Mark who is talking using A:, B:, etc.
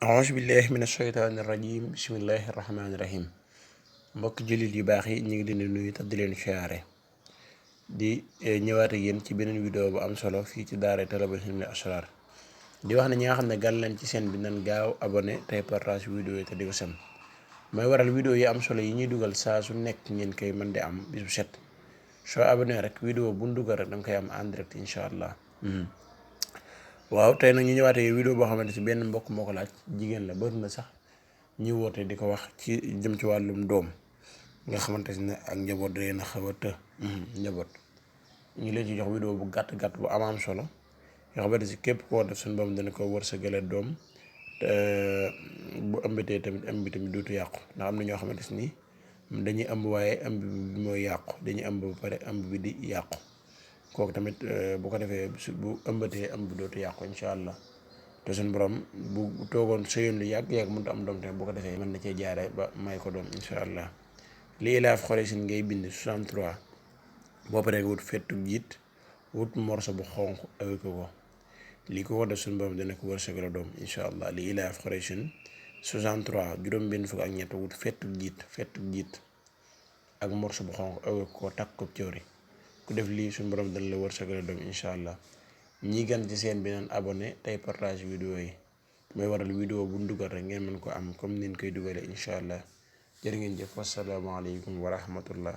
A: auzu billahi min asheytaani rajim bismillahi rahmaani rahim mbokk jullit yu baax yi ñu ngi leen di nuyu te di leen siyaare di ñëwaat ak yéen ci beneen vidéo bu am solo fii ci daara Talabul Hilmi Asrar di wax ne ñi nga xam ne gan leen ci seen bi nan gaaw abonné tey partage vidéo yi te di ko sem mooy waral vidéo yi am solo yi ñuy dugal saa su nekk ngeen koy mën di am bis bu set soo abonné rek vidéo bu ñu dugal rek da nga koy am en direct incha allah. waaw tey nag ñu ñëwaatee vidéo boo xamante si benn mbokk moo ko laaj jigéen la bëri na sax ñi woote di ko wax ci jëm ci wàllum doom nga xamante ne ak njaboot day na xaw a të njaboot ñu leen ci jox vidéo bu gàtt gàtt bu am solo yoo xamante si képp koo def suñu borom dana ko wërsëgale doom te bu ëmbatee tamit ëmb bi tamit dootu yàqu ndax am na ñoo xamante si nii dañuy ëmb waaye ëmb bi mooy yàqu dañuy ëmb ba pare ëmb bi di yàqu. kooku tamit bu ko defee bu ëmbatee ëmb bi dootu yàqu incha allah te suñu borom bu toogoon sëyoon lu yàgg mënut am doom tamit bu ko defee mën na cee jaaree ba may ko doom incha allah. lii laaf xore sin ngay bind 63 boo paree wut fettu jiit wut morso bu xonq awee ko lii ko def suñu borom dina ko wërsëgal doom incha allah. lii laaf xore sin 63 juróom-benn fukk ak ñett wut fettu jiit ak morso bu xonq awee ko takk ko cëwri ku def lii suñu borom dana la wërsëgal doom incha allah. ñi gan ci seen beneen abonné tey partage vidéo yi mooy waral vidéo bu dugal rek ngeen mën ko am comme niñ koy dugalee incha allah. jërë ngeen jëf wasalaamaaleykum wa rahmatullah.